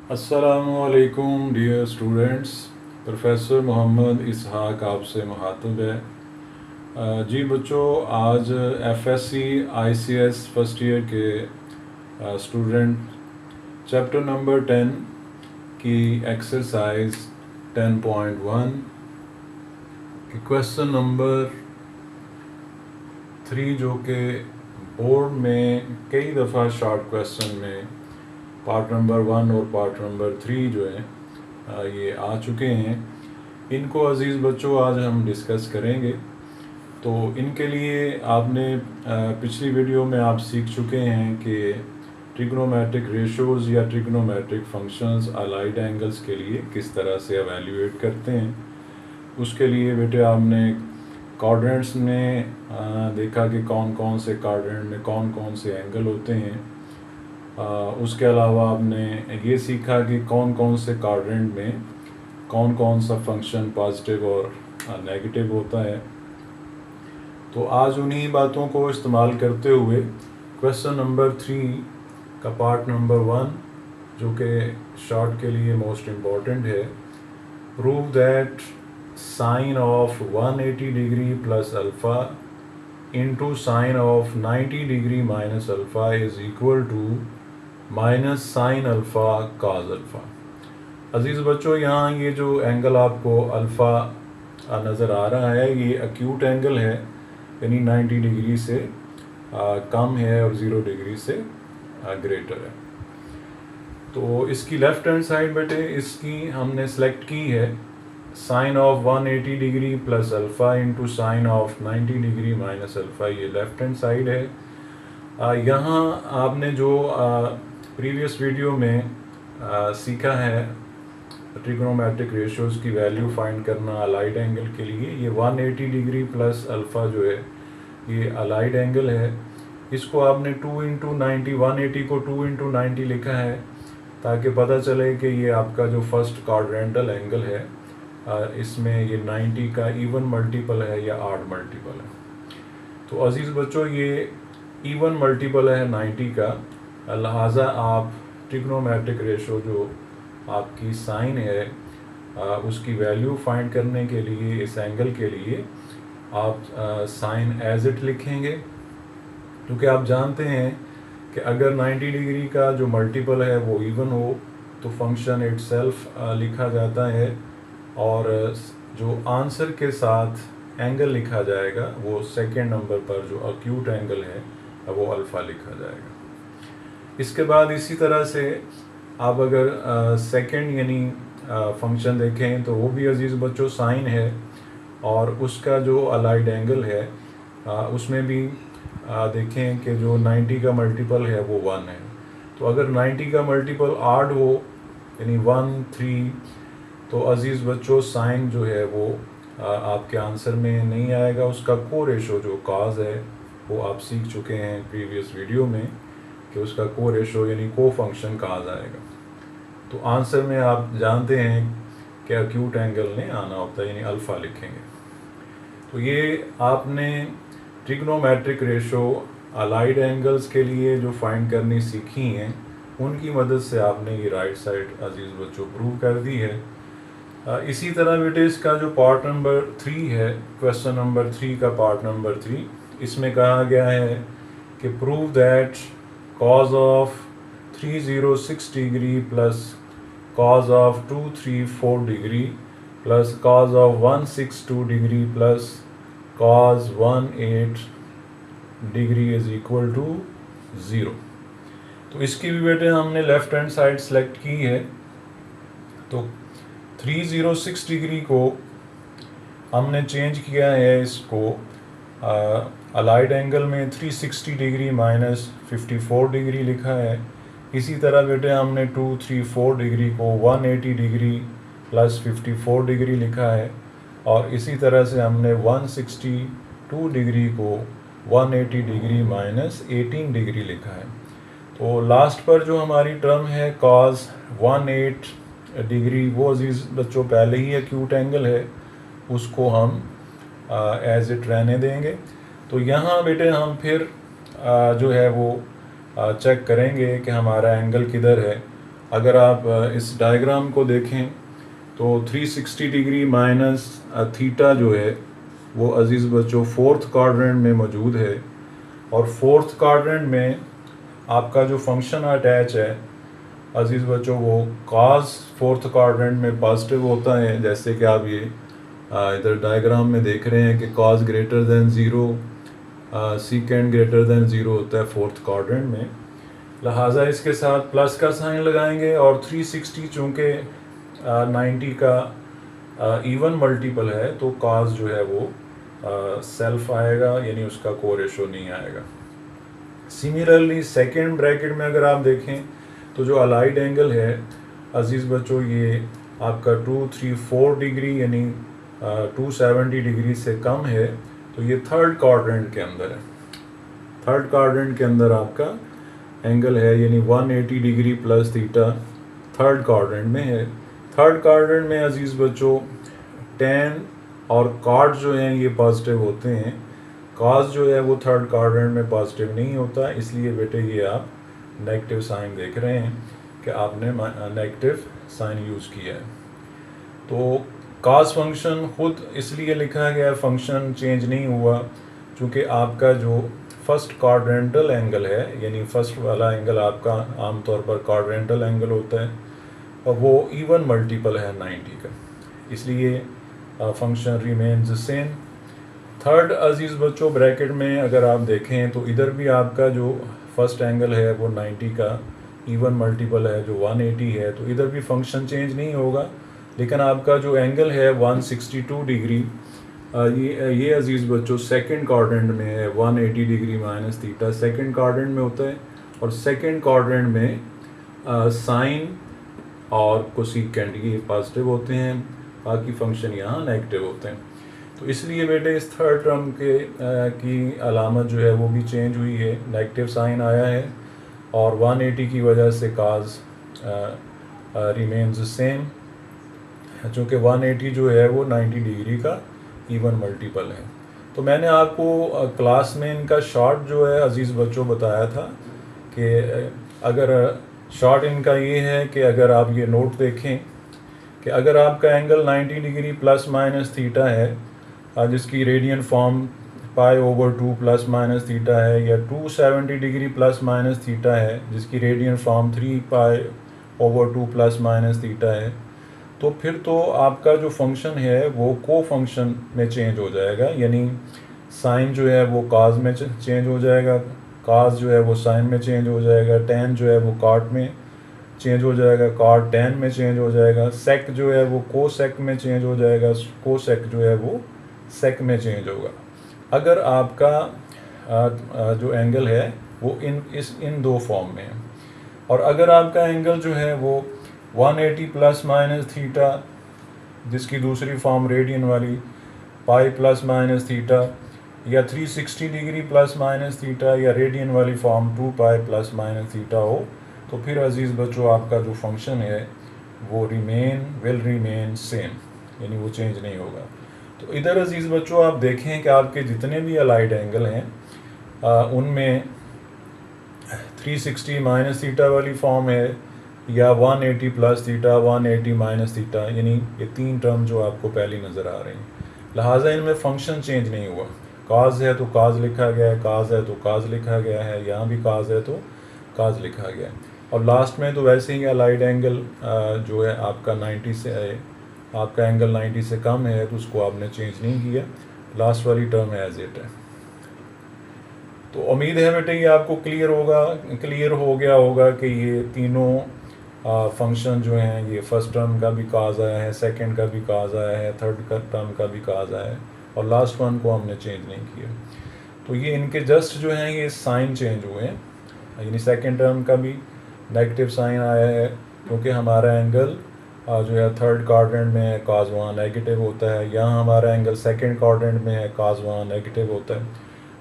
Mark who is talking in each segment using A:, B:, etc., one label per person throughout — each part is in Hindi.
A: अस्सलामुअलैकुम डियर स्टूडेंट्स। प्रोफेसर मोहम्मद इसहाक आपसे मुखातब है। जी बच्चों, आज एफएससी आईसीएस फर्स्ट ईयर के स्टूडेंट चैप्टर नंबर 10 की एक्सरसाइज 10.1 की क्वेश्चन नंबर 3 जो कि बोर्ड में कई दफ़ा शॉर्ट क्वेश्चन में पार्ट नंबर 1 और पार्ट नंबर 3 जो है ये आ चुके हैं। इनको अज़ीज़ बच्चों आज हम डिस्कस करेंगे। तो इनके लिए आपने पिछली वीडियो में आप सीख चुके हैं कि ट्रिग्नोमेट्रिक रेशोज़ या ट्रिग्नोमेट्रिक फंक्शंस अलाइड एंगल्स के लिए किस तरह से एवेल्यूएट करते हैं। उसके लिए बेटे आपने क्वाड्रेंट्स में देखा कि कौन कौन से क्वाड्रेंट में कौन कौन से एंगल होते हैं। उसके अलावा आपने ये सीखा कि कौन कौन से क्वाड्रेंट में कौन कौन सा फंक्शन पॉजिटिव और नेगेटिव होता है। तो आज उन्हीं बातों को इस्तेमाल करते हुए क्वेश्चन नंबर 3 का पार्ट नंबर 1 जो कि शॉर्ट के लिए मोस्ट इम्पॉर्टेंट है, prove that sine of 180 degree plus alpha into sine of 90 degree minus alpha is equal to minus sine alpha cos alpha. अजीज़ बच्चों, यहाँ ये जो एंगल आपको अल्फ़ा नज़र आ रहा है ये एक्यूट एंगल है, यानी 90 डिग्री से कम है और 0 डिग्री से ग्रेटर है। तो इसकी लेफ़्ट हैंड साइड बेटे इसकी हमने सेलेक्ट की है sine of 180 degree plus alpha into sine of 90 degree minus alpha, ये लेफ़्ट हैंड साइड है। यहाँ आपने जो प्रीवियस वीडियो में सीखा है ट्रिग्नोमेट्रिक रेशियोज़ की वैल्यू फाइंड करना अलाइड एंगल के लिए, ये 180 डिग्री प्लस अल्फ़ा जो है ये अलाइड एंगल है। इसको आपने 2 इंटू 90, 180 को 2 इंटू 90 लिखा है ताकि पता चले कि ये आपका जो फर्स्ट क्वाड्रेंटल एंगल है इसमें ये 90 का इवन मल्टीपल है या ऑड मल्टीपल है। तो अजीज़ बच्चों, ये इवन मल्टीपल है 90 का, लिहाजा आप ट्रिग्नोमेट्रिक रेशो जो आपकी साइन है उसकी वैल्यू फाइंड करने के लिए इस एंगल के लिए आप साइन एज इट लिखेंगे, क्योंकि आप जानते हैं कि अगर 90 डिग्री का जो मल्टीपल है वो इवन हो तो फंक्शन इटसेल्फ लिखा जाता है और जो आंसर के साथ एंगल लिखा जाएगा वो सेकेंड नंबर पर जो एक्यूट एंगल है वो अल्फ़ा लिखा जाएगा। इसके बाद इसी तरह से आप अगर सेकेंड यानी फंक्शन देखें तो वो भी अजीज़ बच्चों साइन है और उसका जो अलाइड एंगल है उसमें भी देखें कि जो 90 का मल्टीपल है वो 1 है। तो अगर 90 का मल्टीपल ऑड हो यानी 1, 3, तो अजीज़ बच्चों साइन जो है वो आपके आंसर में नहीं आएगा। उसका को रेशो जो काज है वो आप सीख चुके हैं प्रीवियस वीडियो में कि उसका को रेशो यानी को फंक्शन काज आएगा। तो आंसर में आप जानते हैं कि एक्यूट एंगल ने आना होता है, यानी अल्फ़ा लिखेंगे। तो ये आपने ट्रिग्नोमेट्रिक रेशो अलाइड एंगल्स के लिए जो फाइंड करनी सीखी हैं उनकी मदद से आपने ये राइट साइड अजीज़ बच्चों प्रूव कर दी है। इसी तरह बेटे इसका जो पार्ट नंबर 3 है, क्वेश्चन नंबर 3 का पार्ट नंबर 3, इसमें कहा गया है कि prove that cos of 306 degree plus cos of 234 degree plus cos of 162 degree plus cos 18 degree is equal to 0। तो इसकी भी बेटे हमने लेफ्ट हैंड साइड सेलेक्ट की है। तो 306 डिग्री को हमने चेंज किया है, इसको अलाइड एंगल में 360 डिग्री माइनस 54 डिग्री लिखा है। इसी तरह बेटे हमने 234 डिग्री को 180 डिग्री प्लस 54 डिग्री लिखा है और इसी तरह से हमने 162 डिग्री को 180 डिग्री माइनस 18 डिग्री लिखा है। तो लास्ट पर जो हमारी टर्म है कॉज 18 डिग्री वो अजीज़ बच्चों पहले ही एक्यूट एंगल है, उसको हम एज इट रहने देंगे। तो यहाँ बेटे हम फिर जो है वो चेक करेंगे कि हमारा एंगल किधर है। अगर आप इस डायग्राम को देखें तो 360 डिग्री माइनस थीटा जो है वो अजीज़ बच्चों फोर्थ क्वाड्रेंट में मौजूद है, और फोर्थ क्वाड्रेंट में आपका जो फंक्शन अटैच है अजीज़ बच्चों वो कॉस फोर्थ क्वाड्रेंट में पॉजिटिव होता है, जैसे कि आप ये इधर डायग्राम में देख रहे हैं कि cos greater than zero, सीकेंड greater than zero होता है फोर्थ क्वाड्रेंट में। लिहाजा इसके साथ प्लस का साइन लगाएंगे, और 360 चूँकि 90 का इवन मल्टीपल है तो कॉस जो है वो सेल्फ आएगा, यानी उसका कोरेशो नहीं आएगा। सिमिलरली सेकेंड ब्रैकेट में अगर आप देखें तो जो अलाइड एंगल है अजीज़ बच्चों ये आपका 234 डिग्री यानी 270 डिग्री से कम है, तो ये थर्ड क्वाड्रेंट के अंदर है। थर्ड क्वाड्रेंट के अंदर आपका एंगल है, यानी 180 degree plus theta third quadrant में है। थर्ड क्वाड्रेंट में अजीज़ बच्चों tan और cot जो हैं ये पॉजिटिव होते हैं, cos जो है वो थर्ड क्वाड्रेंट में पॉजिटिव नहीं होता, इसलिए बेटे ये आप नेगेटिव साइन देख रहे हैं कि आपने नेगेटिव साइन यूज़ किया है। तो cos फंक्शन खुद इसलिए लिखा गया है, फंक्शन चेंज नहीं हुआ, क्योंकि आपका जो फर्स्ट क्वाड्रेंटल एंगल है, यानी फर्स्ट वाला एंगल आपका आमतौर पर क्वाड्रेंटल एंगल होता है और वो इवन मल्टीपल है 90 का, इसलिए फंक्शन रिमेन्स सेम। थर्ड अजीज़ बच्चों ब्रैकेट में अगर आप देखें तो इधर भी आपका जो फर्स्ट एंगल है वो 90 का इवन मल्टीपल है जो 180 है, तो इधर भी फंक्शन चेंज नहीं होगा, लेकिन आपका जो एंगल है 162 डिग्री ये अजीज़ बच्चों सेकंड क्वाड्रेंट में है। 180 degree minus theta second quadrant में होता है, और सेकंड क्वाड्रेंट में साइन और कोसेकेंट ये पॉजिटिव होते हैं, बाकी फंक्शन यहाँ नेगेटिव होते हैं। तो इसलिए बेटे इस थर्ड टर्म के की अलामत जो है वो भी चेंज हुई है, नेगेटिव साइन आया है, और 180 की वजह से काज रिमेन्स सेम, चूँकि 180 जो है वो 90 डिग्री का इवन मल्टीपल है। तो मैंने आपको क्लास में इनका शॉर्ट जो है अजीज़ बच्चों बताया था कि अगर शॉर्ट इनका ये है कि अगर आप ये नोट देखें कि अगर आपका angle 90 degree plus minus theta है जिसकी radian form π/2 plus minus theta है, या 270 डिग्री प्लस माइनस थीटा है जिसकी radian form 3π/2 plus minus theta है, तो फिर तो आपका जो फंक्शन है वो को फंक्शन में चेंज हो जाएगा, यानी साइन जो है वो काज में चेंज हो जाएगा, काज जो है वो साइन में चेंज हो जाएगा, tan जो है वो कॉट में चेंज हो जाएगा, कॉट tan में चेंज हो जाएगा, सेक जो है वो कोसेक में चेंज हो जाएगा, कोसेक जो है वो सेक में चेंज होगा। अगर आपका जो एंगल है वो इन दो फॉर्म में है, और अगर आपका एंगल जो है वो 180 प्लस माइनस थीटा जिसकी दूसरी फॉर्म रेडियन वाली पाई प्लस माइनस थीटा, या 360 डिग्री प्लस माइनस थीटा, या रेडियन वाली फॉर्म 2π प्लस माइनस थीटा हो, तो फिर अजीज़ बच्चों आपका जो फंक्शन है वो विल रिमेन सेम, यानी वो चेंज नहीं होगा। तो इधर अजीज़ बच्चों आप देखें कि आपके जितने भी अलाइड एंगल हैं उनमें 360 माइनस थीटा वाली फॉर्म है, या 180 प्लस थीटा, 180 माइनस थीटा, यानी ये तीन टर्म जो आपको पहली नज़र आ रही हैं। लिहाजा इनमें फंक्शन चेंज नहीं हुआ, काज है तो काज लिखा गया है, काज है तो काज लिखा गया है, यहाँ भी काज है तो काज लिखा गया है, और लास्ट में तो वैसे ही अलाइड एंगल जो है आपका 90 से है, आपका एंगल 90 से कम है तो उसको आपने चेंज नहीं किया, लास्ट वाली टर्म एज इट है। तो उम्मीद है बेटे ये आपको क्लियर हो गया होगा कि ये तीनों फंक्शन जो हैं ये फर्स्ट टर्म का भी काज आया है, सेकंड का भी काज आया है, थर्ड टर्म का भी काज आया है, और लास्ट वन को हमने चेंज नहीं किया। तो ये इनके जस्ट जो हैं ये साइन चेंज हुए हैं, यानी सेकंड टर्म का भी नेगेटिव साइन आया है क्योंकि हमारा एंगल जो है थर्ड क्वाड्रेंट में है, काज वहाँ नेगेटिव होता है, यहाँ हमारा एंगल सेकंड क्वाड्रेंट में है, काज वहाँ नेगेटिव होता है।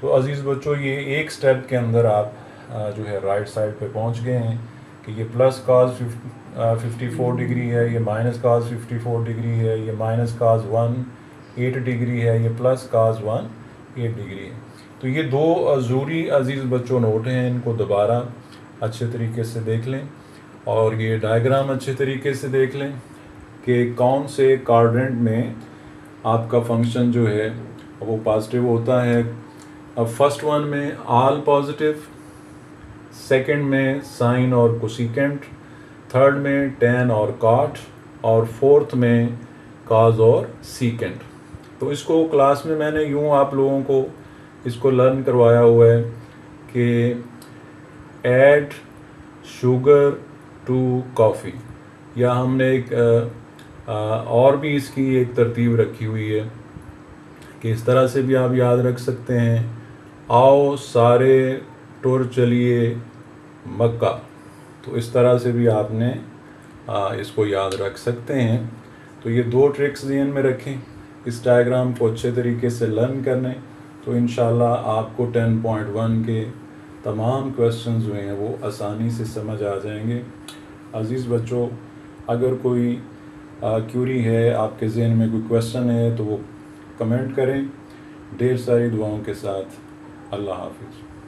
A: तो अजीज़ बच्चों ये एक स्टेप के अंदर आप जो है राइट साइड पे पहुँच गए हैं कि ये प्लस काज 54 डिग्री है, ये माइनस काज 54 डिग्री है, ये माइनस काज 8 डिग्री है, ये प्लस काज 8 डिग्री है। तो ये दो ज़रूरी अजीज़ बच्चों नोट हैं, इनको दोबारा अच्छे तरीके से देख लें, और ये डायग्राम अच्छे तरीके से देख लें कि कौन से क्वाड्रेंट में आपका फंक्शन जो है वो पॉजिटिव होता है। अब फर्स्ट वन में ऑल पॉजिटिव, सेकंड में साइन और कोसिकेंट, थर्ड में टेन और कॉट, और फोर्थ में कॉज और सीकेंट। तो इसको क्लास में मैंने यूँ आप लोगों को इसको लर्न करवाया हुआ है कि ऐड शुगर टू कॉफ़ी, या हमने एक और भी इसकी एक तरतीब रखी हुई है कि इस तरह से भी आप याद रख सकते हैं, आओ सारे टुर चलिए मक्का। तो इस तरह से भी आपने इसको याद रख सकते हैं। तो ये दो ट्रिक्स ध्यान में रखें, इस डायग्राम को अच्छे तरीके से लर्न करने, तो इंशाल्लाह आपको 10.1 के तमाम क्वेश्चंस जो हैं वो आसानी से समझ आ जाएंगे। अज़ीज़ बच्चों, अगर कोई क्यूरी है, आपके ज़हन में कोई क्वेश्चन है, तो वो कमेंट करें। ढेर सारी दुआओं के साथ, अल्लाह हाफिज़।